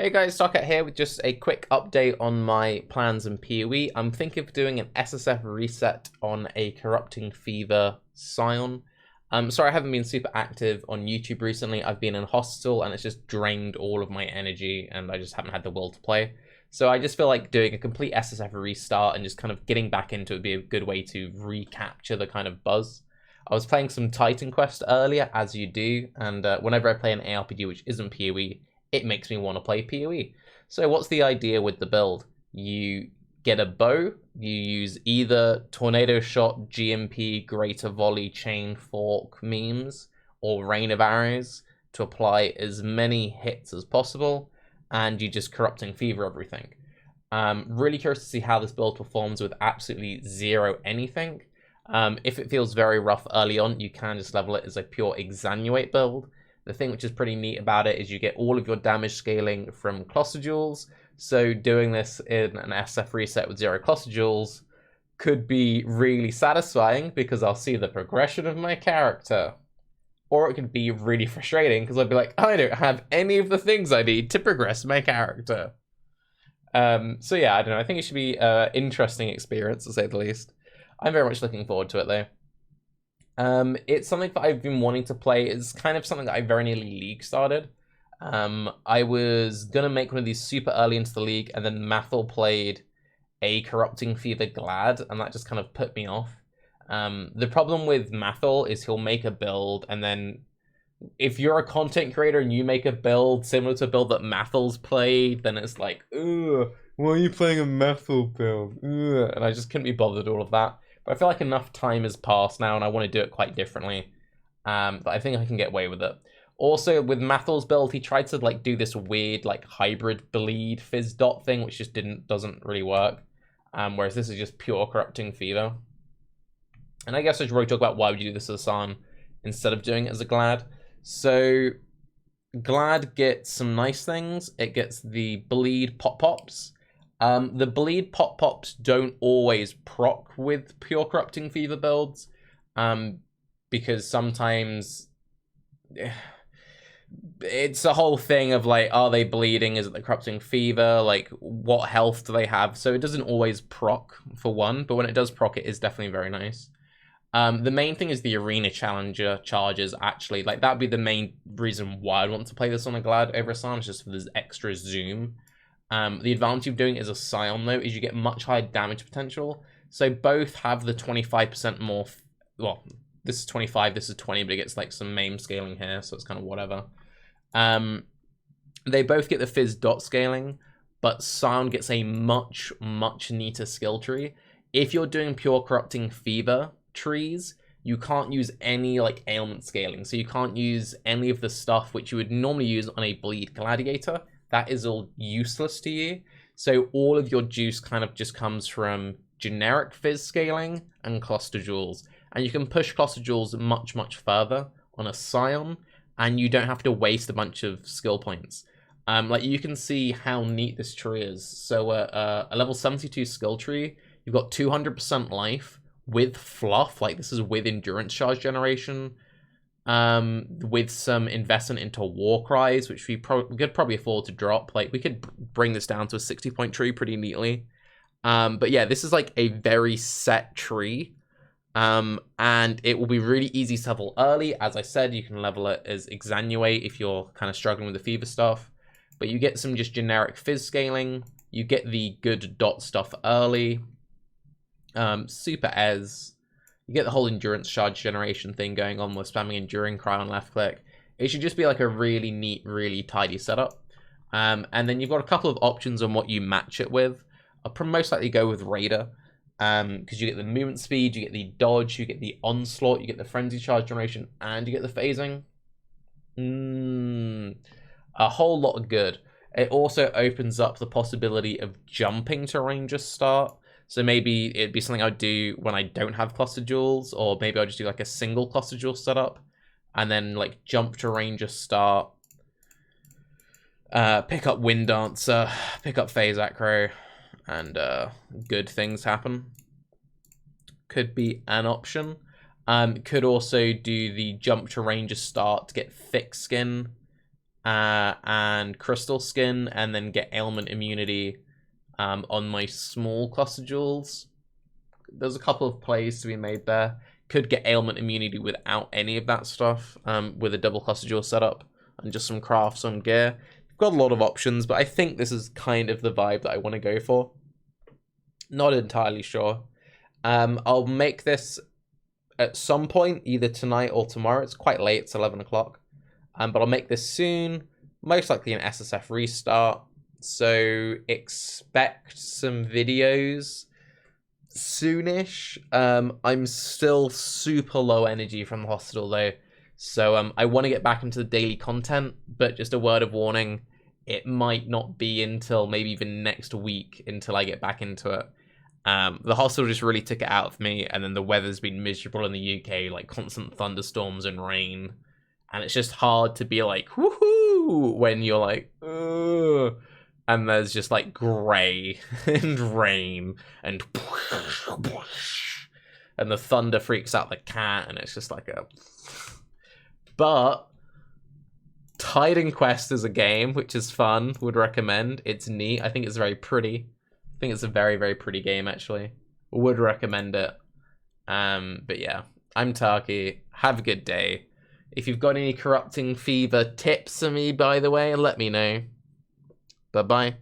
Hey guys, Tarke here with just a quick update on my plans in PoE. I'm thinking of doing an SSF reset on a Corrupting Fever Scion. Sorry I haven't been super active on YouTube recently. I've been in hospital and it's just drained all of my energy and I just haven't had the will to play. So I just feel like doing a complete SSF restart and just kind of getting back into it would be a good way to recapture the kind of buzz. I was playing some Titan Quest earlier, as you do, and whenever I play an ARPG which isn't PoE, it makes me want to play PoE. So what's the idea with the build? You get a bow, you use either Tornado Shot, GMP, Greater Volley, Chain Fork memes, or Rain of Arrows to apply as many hits as possible, and you just Corrupting Fever everything. Really curious to see how this build performs with absolutely zero anything. If it feels very rough early on, you can just level it as a pure Exanuate build. The thing which is pretty neat about it is you get all of your damage scaling from Cluster Jewels, so doing this in an SF reset with 0 Cluster Jewels could be really satisfying because I'll see the progression of my character. Or it could be really frustrating because I'd be like, I don't have any of the things I need to progress my character. So yeah, I don't know, I think it should be an interesting experience to say the least. I'm very much looking forward to it though. It's something that I've been wanting to play. It's kind of something that I very nearly league started. I was gonna make one of these super early into the league, and then Mathel played a Corrupting Fever Glad, and that just kind of put me off. The problem with Mathel is he'll make a build, and then if you're a content creator and you make a build similar to a build that Mathel's played, then it's like, ugh, why are you playing a Mathel build? Ugh. And I just couldn't be bothered with all of that. But I feel like enough time has passed now and I want to do it quite differently. But I think I can get away with it. Also, with Mathel's build, he tried to like do this weird like hybrid bleed fizz dot thing, which just doesn't really work. Whereas this is just pure Corrupting Fever. And I guess I should really talk about why would you do this as a Scion instead of doing it as a Glad. So Glad gets some nice things. It gets the bleed pop-pops. The bleed pop-pops don't always proc with pure Corrupting Fever builds, because sometimes it's a whole thing of like, are they bleeding? Is it the Corrupting Fever? Like, what health do they have? So it doesn't always proc for one, but when it does proc, it is definitely very nice. The main thing is the Arena Challenger charges, actually. Like, that'd be the main reason why I'd want to play this on a Glad over a Scion, just for this extra zoom. The advantage of doing it as a Scion, though, is you get much higher damage potential. So both have the 25% more... Well, this is 25, this is 20, but it gets, like, some MAME scaling here, so it's kind of whatever. They both get the Fizz dot scaling, but Scion gets a much, much neater skill tree. If you're doing pure Corrupting Fever trees, you can't use any, like, ailment scaling. So you can't use any of the stuff which you would normally use on a Bleed Gladiator. That is all useless to you. So all of your juice kind of just comes from generic fizz scaling and Cluster Jewels. And you can push Cluster Jewels much, much further on a Scion, and you don't have to waste a bunch of skill points. Like, you can see how neat this tree is. So a level 72 skill tree, you've got 200% life with fluff. Like, this is with endurance charge generation. With some investment into war cries, which we could probably afford to drop. Like, we could bring this down to a 60-point tree pretty neatly. But yeah, this is like a very set tree. And it will be really easy to level early. As I said, you can level it as Exanuate if you're kind of struggling with the fever stuff. But you get some just generic fizz scaling. You get the good dot stuff early. Super Ez. You get the whole endurance charge generation thing going on with spamming Enduring Cry on left click. It should just be like a really neat, really tidy setup. And then you've got a couple of options on what you match it with. I'll most likely go with Raider, because you get the movement speed, you get the dodge, you get the onslaught, you get the frenzy charge generation, and you get the phasing. A whole lot of good. It also opens up the possibility of jumping to Ranger start. So maybe it'd be something I'd do when I don't have Cluster Jewels, or maybe I'll just do like a single Cluster Jewel setup, and then like jump to Ranger start, pick up Wind Dancer, pick up Phase Acro, and good things happen. Could be an option. Could also do the jump to Ranger start to get thick skin, and crystal skin, and then get ailment immunity on my small cluster jewels. There's a couple of plays to be made there. Could get ailment immunity without any of that stuff, with a double cluster jewel setup and just some crafts on gear. Got a lot of options, but I think this is kind of the vibe that I want to go for. Not entirely sure. I'll make this at some point, either tonight or tomorrow. It's quite late, it's 11 o'clock. But I'll make this soon, most likely an SSF restart. So expect some videos soonish. I'm still super low energy from the hospital though. So I want to get back into the daily content, but just a word of warning, it might not be until maybe even next week until I get back into it. The hospital just really took it out of me, and then the weather's been miserable in the UK, like constant thunderstorms and rain, and it's just hard to be like woohoo when you're like ugh, and there's just like grey and rain and the thunder freaks out the cat, and it's just like a. But Titan Quest is a game which is fun. Would recommend. It's neat. I think it's very pretty. I think it's a very, very pretty game, actually. Would recommend it. But yeah, I'm Tarke. Have a good day. If you've got any corrupting fever tips for me, by the way, let me know. Bye-bye.